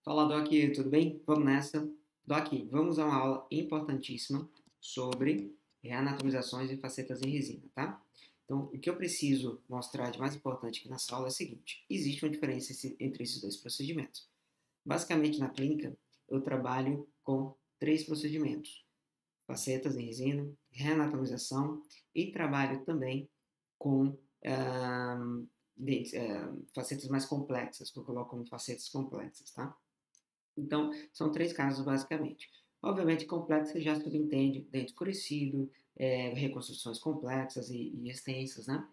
Fala, Doc, tudo bem? Vamos nessa. Doc, vamos a uma aula importantíssima sobre reanatomizações e facetas em resina, tá? Então, o que eu preciso mostrar de mais importante aqui nessa aula é o seguinte: existe uma diferença entre esses dois procedimentos. Basicamente, na clínica, eu trabalho com três procedimentos: facetas em resina, reanatomização e trabalho também com facetas mais complexas, que eu coloco como facetas complexas, tá? Então, são três casos basicamente. Obviamente, complexo já subentende dente escurecido, reconstruções complexas e extensas, né?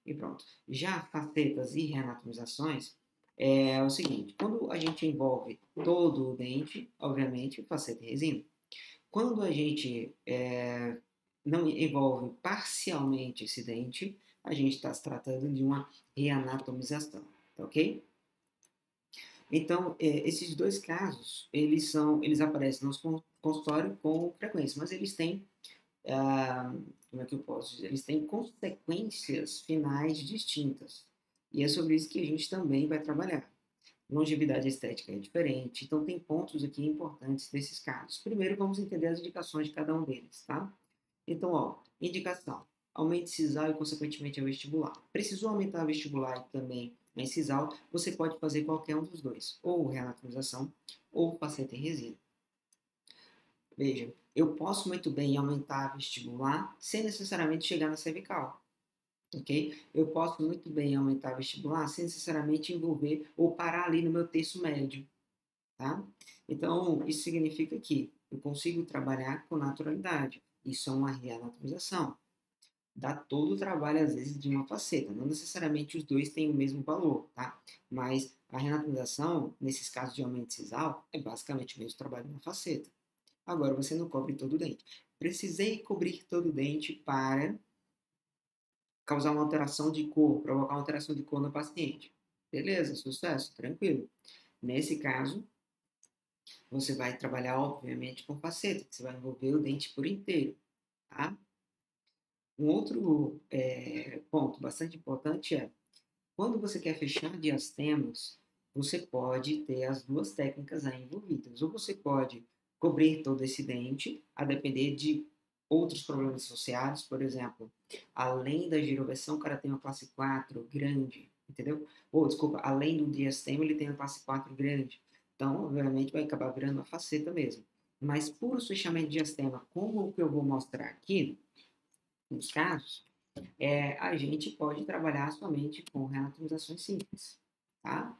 E pronto. Já facetas e reanatomizações é o seguinte: quando a gente envolve todo o dente, obviamente, faceta e resina. Quando a gente não envolve parcialmente esse dente, a gente está se tratando de uma reanatomização, tá ok? Então, esses dois casos, eles aparecem no consultório com frequência, mas eles têm, como é que eu posso dizer? Eles têm consequências finais distintas. E é sobre isso que a gente também vai trabalhar. Longevidade estética é diferente, então tem pontos aqui importantes desses casos. Primeiro, vamos entender as indicações de cada um deles, tá? Então, ó, indicação: aumente sisal e, consequentemente, o vestibular. Precisou aumentar o vestibular e também a sisal, você pode fazer qualquer um dos dois, ou reanatomização ou faceta em resina. Veja, eu posso muito bem aumentar o vestibular sem necessariamente chegar na cervical, ok? Eu posso muito bem aumentar o vestibular sem necessariamente envolver ou parar ali no meu terço médio, tá? Então, isso significa que eu consigo trabalhar com naturalidade. Isso é uma reanatomização. Dá todo o trabalho, às vezes, de uma faceta. Não necessariamente os dois têm o mesmo valor, tá? Mas a renaturização, nesses casos de aumento sisal, é basicamente o mesmo trabalho de uma faceta. Agora, você não cobre todo o dente. Precisei cobrir todo o dente para causar uma alteração de cor, provocar uma alteração de cor no paciente. Beleza, sucesso, tranquilo. Nesse caso, você vai trabalhar, obviamente, com faceta, que você vai envolver o dente por inteiro, tá? Um outro ponto bastante importante é: quando você quer fechar diastemas, você pode ter as duas técnicas aí envolvidas. Ou você pode cobrir todo esse dente, a depender de outros problemas associados, por exemplo, além da giroversão, o cara tem uma classe 4 grande, entendeu? Ou, desculpa, além do diastema, ele tem uma classe 4 grande. Então, obviamente, vai acabar virando uma faceta mesmo. Mas puro fechamento de diastema, como o que eu vou mostrar aqui, nos casos, a gente pode trabalhar somente com reanatomizações simples, tá?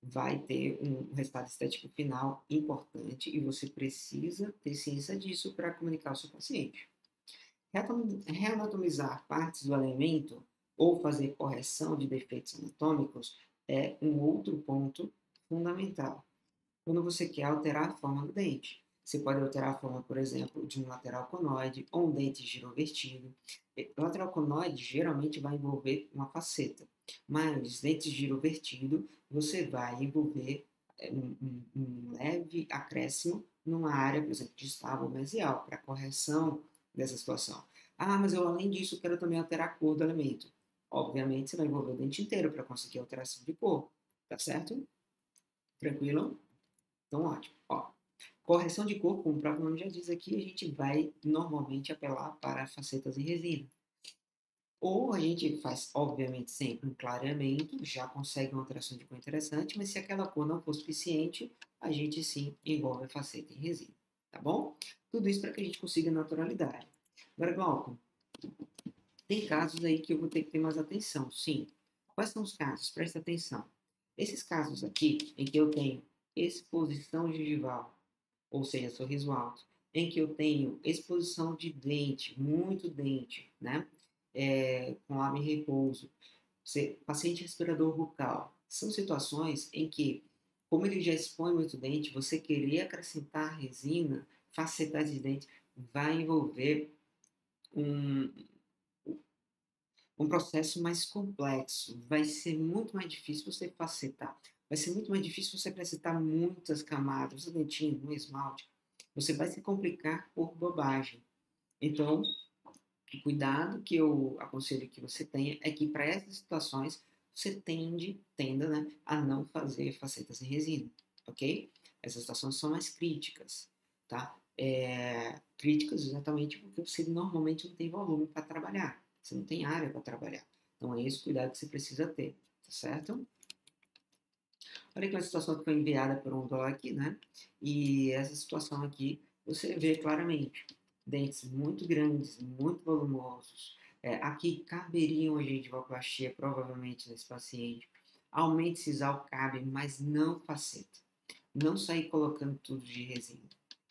Vai ter um resultado estético final importante e você precisa ter ciência disso para comunicar ao seu paciente. Reanatomizar partes do elemento ou fazer correção de defeitos anatômicos é um outro ponto fundamental. Quando você quer alterar a forma do dente, você pode alterar a forma, por exemplo, de um lateral conoide ou um dente girovertido. O lateral conoide geralmente vai envolver uma faceta, mas dente girovertido você vai envolver um leve acréscimo numa área, por exemplo, distal ou mesial, para correção dessa situação. Ah, mas eu além disso quero também alterar a cor do elemento. Obviamente você vai envolver o dente inteiro para conseguir alteração de cor, tá certo? Tranquilo? Então, ótimo. Ó, correção de cor, como o próprio nome já diz aqui, a gente vai normalmente apelar para facetas em resina. Ou a gente faz, obviamente, sempre um clareamento, já consegue uma alteração de cor interessante, mas se aquela cor não for suficiente, a gente sim envolve a faceta em resina, tá bom? Tudo isso para que a gente consiga naturalidade. Agora, Glauco, tem casos aí que eu vou ter que ter mais atenção, sim. Quais são os casos? Presta atenção. Esses casos aqui, em que eu tenho exposição gengival, ou seja, sorriso alto, em que eu tenho exposição de dente, muito dente, né? Com lábio em repouso, paciente respirador bucal. São situações em que, como ele já expõe muito dente, você querer acrescentar resina, facetar de dente, vai envolver um, um processo mais complexo. Vai ser muito mais difícil você facetar. Vai ser muito mais difícil você acrescentar muitas camadas, no dentinho, no esmalte. Você vai se complicar por bobagem. Então, o cuidado que eu aconselho que você tenha é que para essas situações você tenda, né, a não fazer facetas em resina, ok? Essas situações são mais críticas, tá? Críticas exatamente porque você normalmente não tem volume para trabalhar, você não tem área para trabalhar. Então é esse cuidado que você precisa ter, tá certo? Olha aqui uma situação que foi enviada por um blog, né? E essa situação aqui você vê claramente dentes muito grandes, muito volumosos. Aqui caberia uma gengivoplastia provavelmente nesse paciente. Aumento sisal cabe, mas não faceta. Não sair colocando tudo de resina.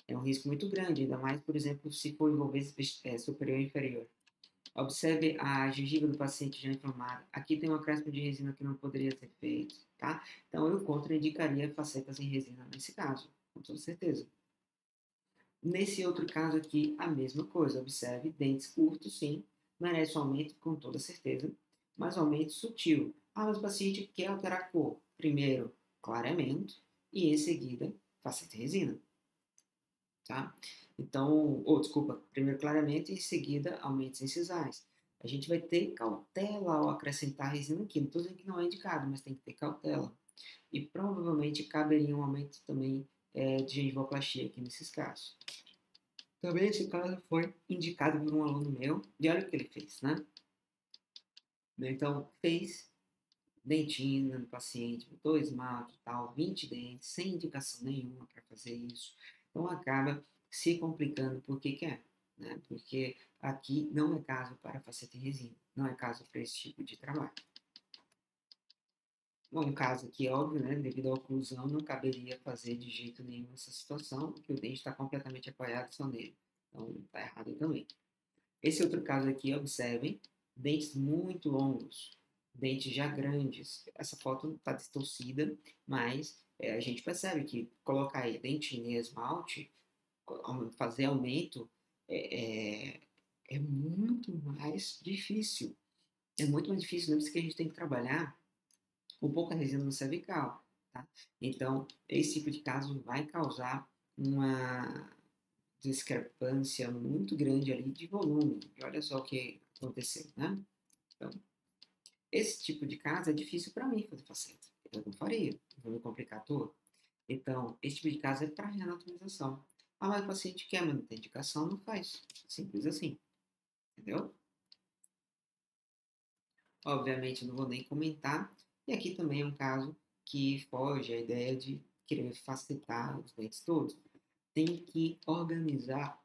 É um risco muito grande, ainda mais, por exemplo, se for envolver superior e inferior. Observe a gengiva do paciente já inflamada. Aqui tem um acréscimo de resina que não poderia ser feito, tá? Então, eu contraindicaria facetas em resina nesse caso, com toda certeza. Nesse outro caso aqui, a mesma coisa. Observe, dentes curtos, sim, merece um aumento com toda certeza, mas um aumento sutil. Mas o paciente quer alterar a cor. Primeiro, clareamento, e em seguida, faceta em resina, tá? Então, desculpa, primeiro clareamento e em seguida aumentos incisais. A gente vai ter cautela ao acrescentar resina aqui. Não estou dizendo que não é indicado, mas tem que ter cautela. E provavelmente caberia um aumento também de gengivoplastia aqui nesses casos. Também esse caso foi indicado por um aluno meu, e olha o que ele fez, né? Então, fez dentina no paciente, botou esmalte e tal, 20 dentes, sem indicação nenhuma para fazer isso. Então, acaba se complicando por que é, né? Porque aqui não é caso para faceta em resina, não é caso para esse tipo de trabalho. Bom, um caso aqui, óbvio, né, devido à oclusão, não caberia fazer de jeito nenhum essa situação, porque o dente está completamente apoiado só nele. Então, está errado também. Esse outro caso aqui, observem, dentes muito longos, dentes já grandes. Essa foto está distorcida, mas a gente percebe que colocar aí dentina e esmalte, fazer aumento, é, é, é muito mais difícil. É muito mais difícil, lembre-se que a gente tem que trabalhar com pouca resina no cervical, tá? Então, esse tipo de caso vai causar uma discrepância muito grande ali de volume. E olha só o que aconteceu, né? Então, esse tipo de caso é difícil para mim fazer faceta. Eu não faria, vou me complicar todo. Então, esse tipo de caso é para reanatomização. Mas o paciente quer, mas não tem indicação, não faz. Simples assim, entendeu? Obviamente, não vou nem comentar. E aqui também é um caso que foge à ideia de querer facilitar os dentes todos. Tem que organizar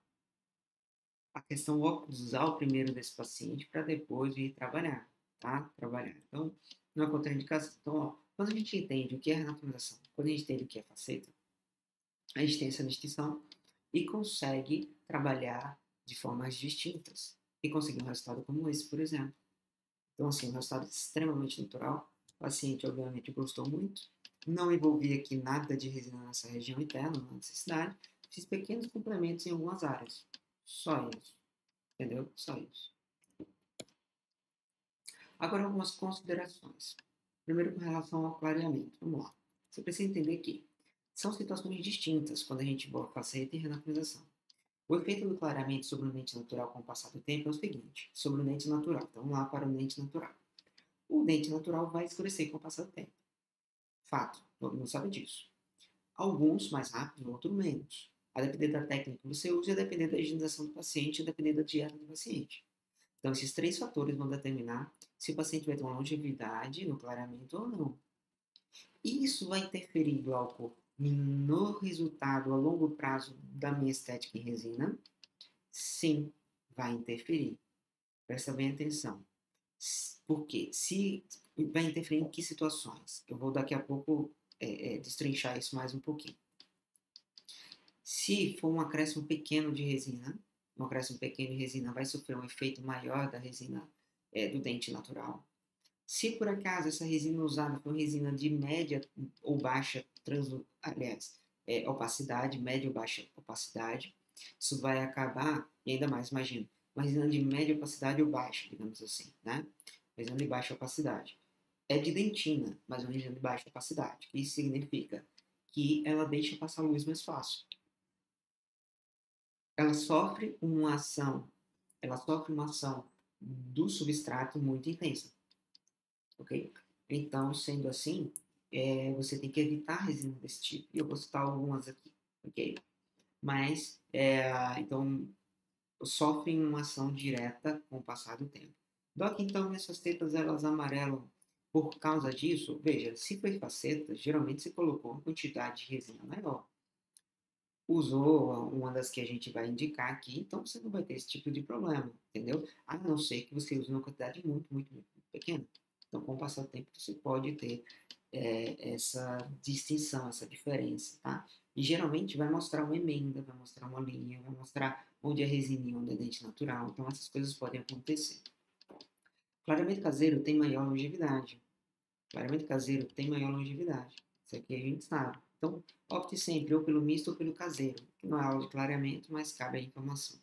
a questão oclusal primeiro desse paciente para depois ir trabalhar, tá? Trabalhar. Então, não é contraindicação. Então, ó, quando a gente entende o que é renatomização, quando a gente entende o que é faceta, a gente tem essa distinção e consegue trabalhar de formas distintas e conseguir um resultado como esse, por exemplo. Então, assim, um resultado extremamente natural. O paciente, obviamente, gostou muito. Não envolvi aqui nada de resina nessa região interna, não há necessidade. Fiz pequenos complementos em algumas áreas. Só isso. Entendeu? Só isso. Agora, algumas considerações. Primeiro, com relação ao clareamento. Vamos lá. Você precisa entender que são situações distintas quando a gente for faceta e renaturização. O efeito do clareamento sobre o dente natural com o passar do tempo é o seguinte, sobre o dente natural. Então, vamos lá para o dente natural. O dente natural vai escurecer com o passar do tempo. Fato, todo mundo sabe disso. Alguns mais rápido, outros menos. A depender da técnica que você usa, a depender da higienização do paciente, a depender da dieta do paciente. Então, esses três fatores vão determinar se o paciente vai ter uma longevidade no clareamento ou não. E isso vai interferir, Glauco, no resultado a longo prazo da minha estética em resina? Sim, vai interferir. Presta bem atenção. Por quê? Se vai interferir em que situações? Eu vou daqui a pouco destrinchar isso mais um pouquinho. Se for um acréscimo pequeno de resina, um acréscimo pequeno de resina vai sofrer um efeito maior da resina do dente natural. Se por acaso essa resina usada for resina de média ou baixa, opacidade, média ou baixa opacidade, isso vai acabar, e ainda mais, imagina, uma resina de média opacidade ou baixa, digamos assim, né? Resina de baixa opacidade. É de dentina, mas uma resina de baixa opacidade. Isso significa que ela deixa passar luz mais fácil. Ela sofre uma ação, do substrato muito intensa, ok? Então, sendo assim, você tem que evitar resina desse tipo. E eu vou citar algumas aqui, ok? Mas, então, sofrem uma ação direta com o passar do tempo. Doc, então, essas tetas, elas amarelam por causa disso? Veja, se foi faceta, geralmente você colocou uma quantidade de resina maior. Usou uma das que a gente vai indicar aqui, então você não vai ter esse tipo de problema, entendeu? A não ser que você use uma quantidade muito, muito, muito pequena. Então, com o passar do tempo, você pode ter essa distinção, essa diferença, tá? E geralmente vai mostrar uma emenda, vai mostrar uma linha, vai mostrar onde é resina e onde é dente natural. Então, essas coisas podem acontecer. Clareamento caseiro tem maior longevidade. Clareamento caseiro tem maior longevidade. Isso aqui a gente sabe. Então, opte sempre ou pelo misto ou pelo caseiro, que não é aula de clareamento, mas cabe a informação.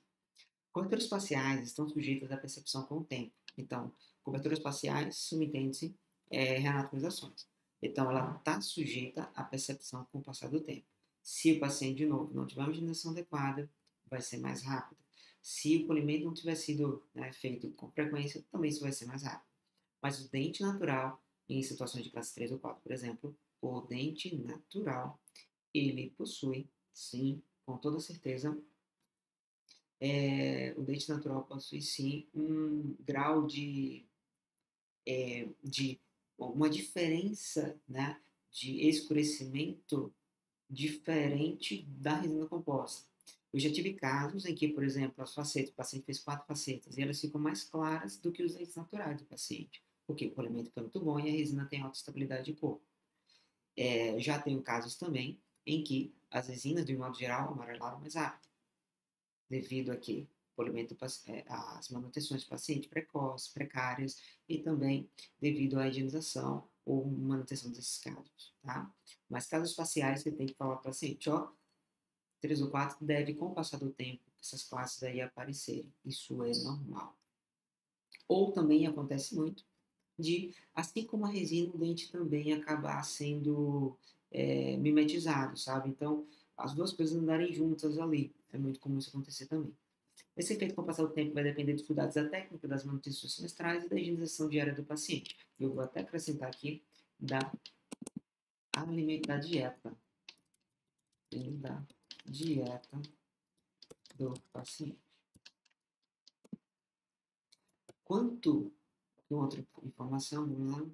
Coberturas faciais estão sujeitas à percepção com o tempo. Então, coberturas faciais, subentende-se, renaturizações. Então, ela está sujeita à percepção com o passar do tempo. Se o paciente, de novo, não tiver uma higienização adequada, vai ser mais rápido. Se o polimento não tiver sido, feito com frequência, também isso vai ser mais rápido. Mas o dente natural, em situações de classe 3 ou 4, por exemplo, o dente natural, ele possui, sim, com toda certeza, o dente natural possui sim um grau de uma diferença, né, de escurecimento diferente da resina composta. Eu já tive casos em que, por exemplo, as facetas, o paciente fez 4 facetas e elas ficam mais claras do que os dentes naturais do paciente, porque o polimento foi muito bom e a resina tem alta estabilidade de cor. Já tenho casos também em que as resinas, de um modo geral, amarelaram mais rápido, devido a que polimento, as manutenções do paciente precoces, precárias, e também devido à higienização ou manutenção desses casos, tá? Mas casos faciais, você tem que falar para o paciente, ó, 3 ou 4 deve, com o passar do tempo, essas classes aí aparecerem. Isso é normal. Ou também acontece muito de, assim como a resina, o dente também acabar sendo mimetizado, sabe? Então, as duas coisas andarem juntas ali. É muito comum isso acontecer também. Esse efeito com o passar do tempo vai depender dos cuidados da técnica, das manutenções semestrais e da higienização diária do paciente. Eu vou até acrescentar aqui da da dieta. Da dieta do paciente. Quanto, outra informação, vamos lá.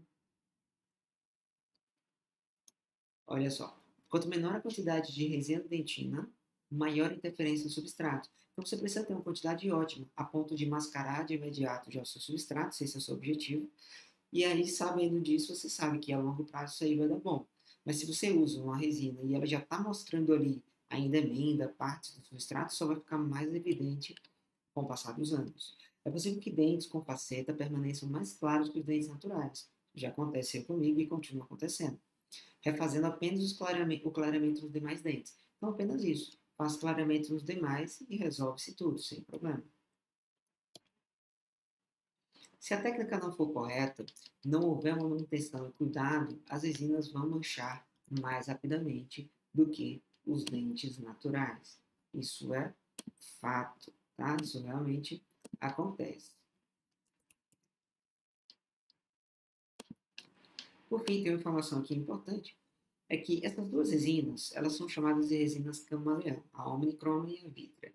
Olha só, quanto menor a quantidade de resina dentina, maior a interferência no substrato. Então você precisa ter uma quantidade ótima, a ponto de mascarar de imediato já o seu substrato, se esse é o seu objetivo. E aí, sabendo disso, você sabe que a longo prazo isso aí vai dar bom. Mas se você usa uma resina e ela já está mostrando ali ainda emenda, partes do substrato, só vai ficar mais evidente com o passar dos anos. É possível que dentes com faceta permaneçam mais claros que os dentes naturais. Já aconteceu comigo e continua acontecendo. Refazendo apenas o clareamento nos demais dentes. Então, apenas isso. Faz clareamento nos demais e resolve-se tudo, sem problema. Se a técnica não for correta, não houver uma manutenção e cuidado, as resinas vão manchar mais rapidamente do que os dentes naturais. Isso é fato, tá? Isso realmente acontece. Por fim, tem uma informação aqui importante, é que essas duas resinas, elas são chamadas de resinas camaleão, a omnicroma e a vítrea.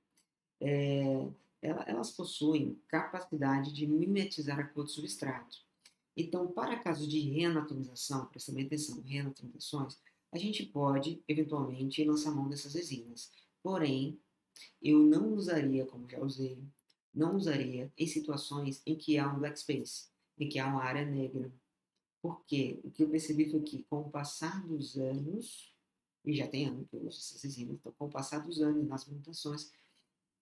Elas possuem capacidade de mimetizar a cor do substrato. Então, para casos de renaturização, presta bem atenção, renaturizações, a gente pode, eventualmente, lançar mão dessas resinas. Porém, eu não usaria, como já usei, não usaria em situações em que há um black space, em que há uma área negra. Porque o que eu percebi foi que, com o passar dos anos, e já tem anos que eu uso essas resinas, então, com o passar dos anos nas manutenções,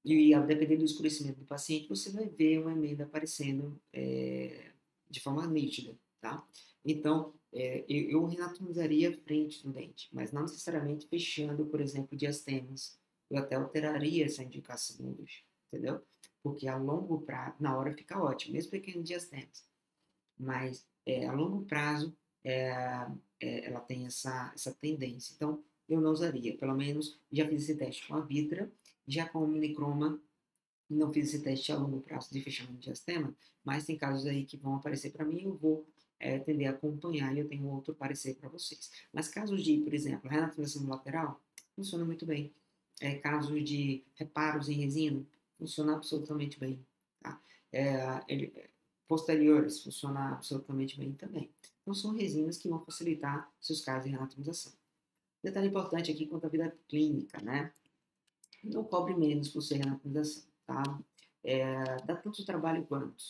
e a depender do escurecimento do paciente, você vai ver uma emenda aparecendo de forma nítida, tá? Então, eu renaturizaria a frente do dente, mas não necessariamente fechando, por exemplo, diastemas. Eu até alteraria essa indicação hoje, entendeu? Porque a longo prazo, na hora fica ótimo, mesmo pequenos diastemas. Mas a longo prazo, ela tem essa tendência. Então, eu não usaria. Pelo menos, já fiz esse teste com a Vitra, já com o Minicroma, não fiz esse teste a longo prazo de fechamento de diastema, mas tem casos aí que vão aparecer para mim, eu vou tender a acompanhar e eu tenho outro parecer para vocês. Mas casos de, por exemplo, renaturização lateral, funciona muito bem. Casos de reparos em resina, funciona absolutamente bem. Tá? Posteriores, funciona absolutamente bem também. Então, são resinas que vão facilitar seus casos de renaturização. Detalhe importante aqui quanto à vida clínica, né? Não cobre menos por ser renaturização, tá? Dá tanto trabalho quanto.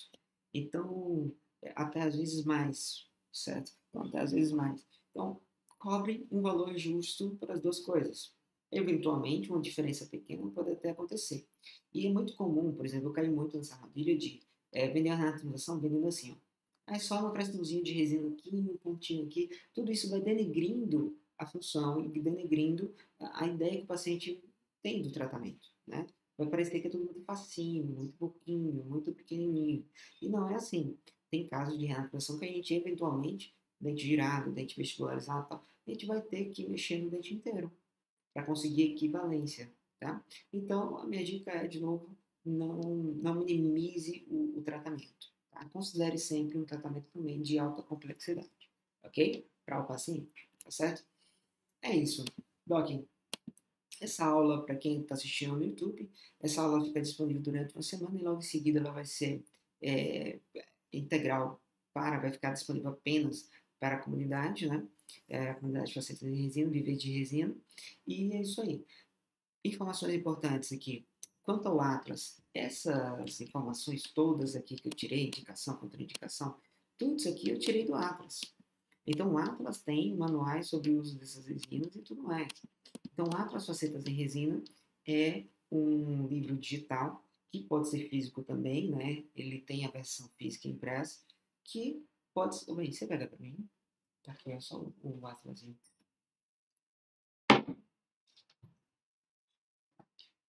Então, até às vezes mais, certo? Então, até às vezes mais. Então, cobre um valor justo para as duas coisas. Eventualmente, uma diferença pequena pode até acontecer. E é muito comum, por exemplo, eu caí muito nessa armadilha de vender a renaturização vendendo assim, ó. É só um cristãozinho de resina aqui, um pontinho aqui. Tudo isso vai denegrindo a função e denegrindo a ideia que o paciente tem do tratamento, né? Vai parecer que é tudo muito facinho, muito pouquinho, muito pequenininho. E não é assim. Tem casos de renaturação que a gente, eventualmente, dente girado, dente vestibularizado, tal, a gente vai ter que mexer no dente inteiro para conseguir equivalência, tá? Então, a minha dica é, de novo, não minimize o tratamento, tá? Considere sempre um tratamento também de alta complexidade, ok? Para o paciente, tá certo? É isso. Doc, essa aula, para quem está assistindo no YouTube, essa aula fica disponível durante uma semana e logo em seguida ela vai ser é, integral vai ficar disponível apenas para a comunidade, né? A comunidade de facetas de resina, viver de resina. E é isso aí. Informações importantes aqui. Quanto ao Atlas, essas informações todas aqui que eu tirei, indicação, contraindicação, tudo isso aqui eu tirei do Atlas. Então, o Atlas tem manuais sobre o uso dessas resinas e tudo mais. Então, Atlas Facetas em Resina é um livro digital, que pode ser físico também, né? Ele tem a versão física impressa, que pode ser... Bem, você pega para mim? Tá aqui, é só o Atlasinho.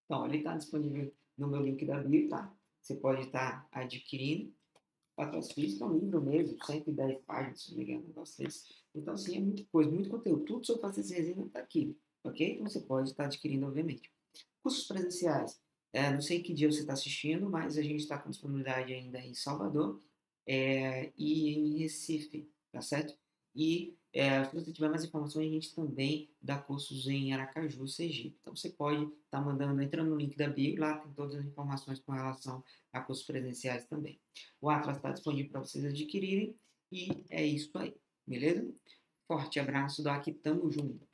Então, ele está disponível no meu link da bio, tá? Você pode estar adquirindo. Atlas Físico é um livro mesmo, 110 páginas, se não me engano, um negócio desse. Então, assim, é muita coisa, muito conteúdo. Tudo sobre fazer resina está aqui, ok? Então, você pode estar adquirindo, obviamente. Cursos presenciais. Não sei que dia você está assistindo, mas a gente está com disponibilidade ainda em Salvador e em Recife, tá certo? E se você tiver mais informações, a gente também dá cursos em Aracaju, Sergipe. Então você pode estar mandando, entrando no link da bio, lá tem todas as informações com relação a cursos presenciais também. O Atlas está disponível para vocês adquirirem e é isso aí, beleza? Forte abraço, Doc, tamo junto.